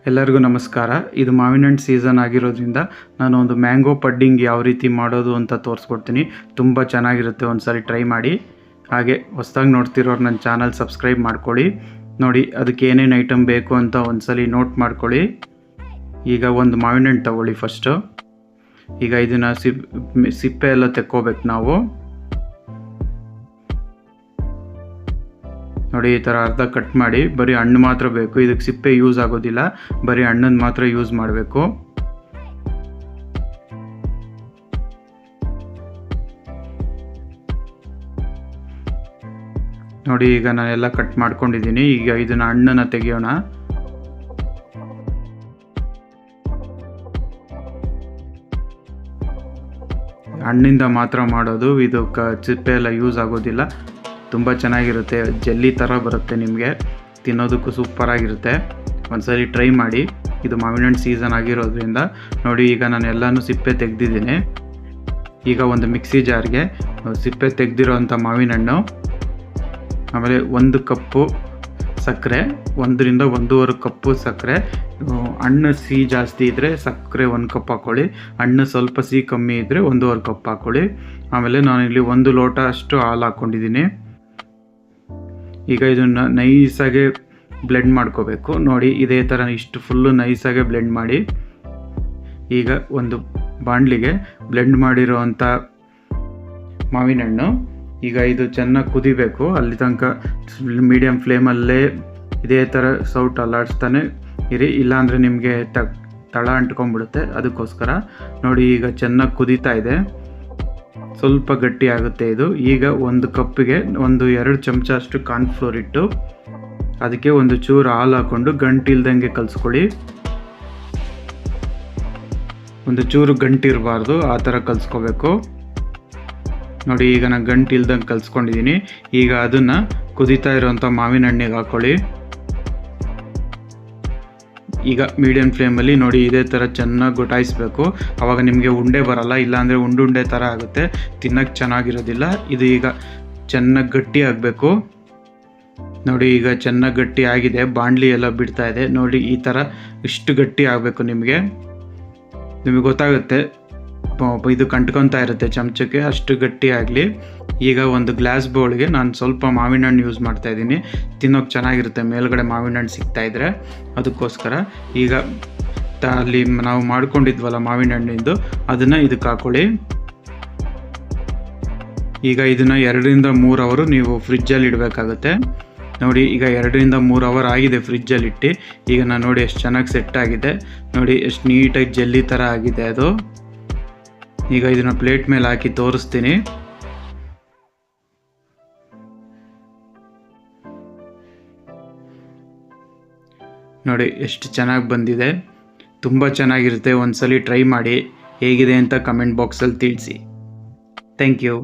ಎಲ್ಲರಿಗೂ ನಮಸ್ಕಾರ. ಇದು ಮಾವಿನ ಹಣ್ಣು ಸೀಸನ್ ಆಗಿರೋದ್ರಿಂದ ನಾನು ಒಂದು ಮ್ಯಾಂಗೋ ಪಡ್ಡಿಂಗ್ ಯಾವ ರೀತಿ ಮಾಡೋದು ಅಂತ ತೋರಿಸ್ಕೊಡ್ತೀನಿ. ತುಂಬ ಚೆನ್ನಾಗಿರುತ್ತೆ, ಒಂದು ಸಲ ಟ್ರೈ ಮಾಡಿ. ಹಾಗೆ ಹೊಸದಾಗಿ ನೋಡ್ತಿರೋರು ನನ್ನ ಚಾನಲ್ ಸಬ್ಸ್ಕ್ರೈಬ್ ಮಾಡ್ಕೊಳ್ಳಿ. ನೋಡಿ ಅದಕ್ಕೆ ಏನೇನು ಐಟಮ್ ಬೇಕು ಅಂತ ಒಂದು ಸಲ ನೋಟ್ ಮಾಡ್ಕೊಳ್ಳಿ. ಈಗ ಒಂದು ಮಾವಿನ ಹಣ್ಣು ತಗೊಳ್ಳಿ ಫಸ್ಟು. ಈಗ ಇದನ್ನು ಸಿಪ್ಪೆ ಎಲ್ಲ ತೆಕ್ಕೋಬೇಕು ನಾವು. ನೋಡಿ ಈ ಥರ ಅರ್ಧ ಕಟ್ ಮಾಡಿ, ಬರೀ ಹಣ್ಣು ಮಾತ್ರ ಬೇಕು. ಇದಕ್ಕೆ ಸಿಪ್ಪೆ ಯೂಸ್ ಆಗೋದಿಲ್ಲ, ಬರೀ ಹಣ್ಣನ್ನು ಮಾತ್ರ ಯೂಸ್ ಮಾಡಬೇಕು. ನೋಡಿ ಈಗ ನಾನೆಲ್ಲ ಕಟ್ ಮಾಡ್ಕೊಂಡಿದ್ದೀನಿ. ಈಗ ಇದನ್ನು ಹಣ್ಣನ್ನು ತೆಗೆಯೋಣ. ಹಣ್ಣಿಂದ ಮಾತ್ರ ಮಾಡೋದು, ಇದು ಸಿಪ್ಪೆ ಎಲ್ಲ ಯೂಸ್ ಆಗೋದಿಲ್ಲ. ತುಂಬ ಚೆನ್ನಾಗಿರುತ್ತೆ, ಜೆಲ್ಲಿ ಥರ ಬರುತ್ತೆ, ನಿಮಗೆ ತಿನ್ನೋದಕ್ಕೂ ಸೂಪರಾಗಿರುತ್ತೆ. ಒಂದ್ಸರಿ ಟ್ರೈ ಮಾಡಿ. ಇದು ಮಾವಿನ ಹಣ್ಣು ಸೀಸನ್ ಆಗಿರೋದ್ರಿಂದ. ನೋಡಿ ಈಗ ನಾನು ಎಲ್ಲನೂ ಸಿಪ್ಪೆ ತೆಗೆದಿದ್ದೀನಿ. ಈಗ ಒಂದು ಮಿಕ್ಸಿ ಜಾರ್ಗೆ ಸಿಪ್ಪೆ ತೆಗೆದಿರೋವಂಥ ಮಾವಿನ ಹಣ್ಣು, ಆಮೇಲೆ 1 ಕಪ್ಪು ಸಕ್ಕರೆ, 1 ರಿಂದ 1.5 ಕಪ್ಪು ಸಕ್ಕರೆ. ಹಣ್ಣು ಸಿಹಿ ಜಾಸ್ತಿ ಇದ್ದರೆ ಸಕ್ಕರೆ 1 ಕಪ್ ಹಾಕ್ಕೊಳ್ಳಿ, ಹಣ್ಣು ಸ್ವಲ್ಪ ಸಿಹಿ ಕಮ್ಮಿ ಇದ್ದರೆ 1.5 ಕಪ್ ಹಾಕ್ಕೊಳ್ಳಿ. ಆಮೇಲೆ ನಾನಿಲ್ಲಿ 1 ಲೋಟ ಅಷ್ಟು ಹಾಲು ಹಾಕ್ಕೊಂಡಿದ್ದೀನಿ. ಈಗ ಇದನ್ನು ನೈಸಾಗೆ ಬ್ಲೆಂಡ್ ಮಾಡ್ಕೋಬೇಕು. ನೋಡಿ ಇದೇ ಥರ ಇಷ್ಟು ಫುಲ್ಲು ನೈಸಾಗೆ ಬ್ಲೆಂಡ್ ಮಾಡಿ. ಈಗ ಒಂದು ಬಾಣಲಿಗೆ ಬ್ಲೆಂಡ್ ಮಾಡಿರೋವಂಥ ಮಾವಿನ ಹಣ್ಣು, ಈಗ ಇದು ಚೆನ್ನಾಗಿ ಕುದಿಬೇಕು. ಅಲ್ಲಿ ತನಕ ಮೀಡಿಯಮ್ ಫ್ಲೇಮಲ್ಲೇ ಇದೇ ಥರ ಸೌಟ್ ಅಲ್ಲಾಡಿಸ್ತಾನೆ ಇರಿ, ಇಲ್ಲಾಂದರೆ ನಿಮಗೆ ತಳ ಅಂಟ್ಕೊಂಡ್ಬಿಡುತ್ತೆ. ಅದಕ್ಕೋಸ್ಕರ ನೋಡಿ ಈಗ ಚೆನ್ನಾಗಿ ಕುದೀತಾ ಇದೆ, ಸ್ವಲ್ಪ ಗಟ್ಟಿ ಆಗುತ್ತೆ ಇದು. ಈಗ 1 ಕಪ್ಪಿಗೆ 1-2 ಚಮಚ ಅಷ್ಟು ಕಾರ್ನ್ಫ್ಲೋರ್ ಇಟ್ಟು ಅದಕ್ಕೆ ಒಂದು ಚೂರು ಹಾಲು ಹಾಕ್ಕೊಂಡು ಗಂಟಿಲ್ದಂಗೆ ಕಲಿಸ್ಕೊಳ್ಳಿ. ಒಂದು ಚೂರು ಗಂಟಿರಬಾರ್ದು, ಆ ಥರ ಕಲಿಸ್ಕೋಬೇಕು. ನೋಡಿ ಈಗ ನಾನು ಗಂಟಿಲ್ದಂಗೆ ಕಲಿಸ್ಕೊಂಡಿದ್ದೀನಿ. ಈಗ ಅದನ್ನು ಕುದೀತಾ ಇರೋವಂಥ ಮಾವಿನ ಹಣ್ಣಿಗೆ ಹಾಕ್ಕೊಳ್ಳಿ. ಈಗ ಮೀಡಿಯಮ್ ಫ್ಲೇಮಲ್ಲಿ ನೋಡಿ ಇದೇ ಥರ ಚೆನ್ನಾಗಿ ಗೊಟಾಯಿಸ್ಬೇಕು. ಆವಾಗ ನಿಮಗೆ ಉಂಡೆ ಬರಲ್ಲ, ಇಲ್ಲಾಂದರೆ ಉಂಡೆ ಥರ ಆಗುತ್ತೆ, ತಿನ್ನೋಕ್ಕೆ ಚೆನ್ನಾಗಿರೋದಿಲ್ಲ. ಇದು ಈಗ ಚೆನ್ನಾಗಿ ಗಟ್ಟಿ ಆಗಬೇಕು. ನೋಡಿ ಈಗ ಚೆನ್ನಾಗಿ ಗಟ್ಟಿ ಆಗಿದೆ, ಬಾಣಲಿ ಎಲ್ಲ ಬಿಡ್ತಾ ಇದೆ. ನೋಡಿ ಈ ಥರ ಇಷ್ಟು ಗಟ್ಟಿ ಆಗಬೇಕು. ನಿಮಗೆ ಗೊತ್ತಾಗುತ್ತೆ, ಇದು ಕಂಟ್ಕೊತಾ ಇರುತ್ತೆ ಚಮಚಕ್ಕೆ, ಅಷ್ಟು ಗಟ್ಟಿ ಆಗಲಿ. ಈಗ ಒಂದು ಗ್ಲಾಸ್ ಬೌಲ್ಗೆ ನಾನು ಸ್ವಲ್ಪ ಮಾವಿನ ಹಣ್ಣು ಯೂಸ್ ಮಾಡ್ತಾಯಿದ್ದೀನಿ. ತಿನ್ನೋಕೆ ಚೆನ್ನಾಗಿರುತ್ತೆ ಮೇಲ್ಗಡೆ ಮಾವಿನ ಹಣ್ಣು ಸಿಗ್ತಾಯಿದ್ರೆ, ಅದಕ್ಕೋಸ್ಕರ. ಈಗ ಅಲ್ಲಿ ನಾವು ಮಾಡ್ಕೊಂಡಿದ್ವಲ್ಲ ಮಾವಿನ ಹಣ್ಣಿಂದು, ಅದನ್ನು ಇದಕ್ಕೆ ಹಾಕ್ಕೊಳ್ಳಿ. ಈಗ ಇದನ್ನು 2 ರಿಂದ 3 ಅವರ್ ನೀವು ಫ್ರಿಜ್ಜಲ್ಲಿ ಇಡಬೇಕಾಗುತ್ತೆ. ನೋಡಿ ಈಗ 2 ರಿಂದ 3 ಅವರ್ ಆಗಿದೆ ಫ್ರಿಜ್ಜಲ್ಲಿ ಇಟ್ಟು. ಈಗ ನಾನು ನೋಡಿ ಎಷ್ಟು ಚೆನ್ನಾಗಿ ಸೆಟ್ ಆಗಿದೆ, ನೋಡಿ ಎಷ್ಟು ನೀಟಾಗಿ ಜೆಲ್ಲಿ ಥರ ಆಗಿದೆ ಅದು. ಈಗ ಇದನ್ನು ಪ್ಲೇಟ್ ಮೇಲೆ ಹಾಕಿ ತೋರಿಸ್ತೀನಿ. ನೋಡಿ ಎಷ್ಟು ಚೆನ್ನಾಗಿ ಬಂದಿದೆ, ತುಂಬ ಚೆನ್ನಾಗಿರುತ್ತೆ. ಒಂದ್ಸಲಿ ಟ್ರೈ ಮಾಡಿ, ಹೇಗಿದೆ ಅಂತ ಕಮೆಂಟ್ ಬಾಕ್ಸಲ್ಲಿ ತಿಳಿಸಿ. Thank you.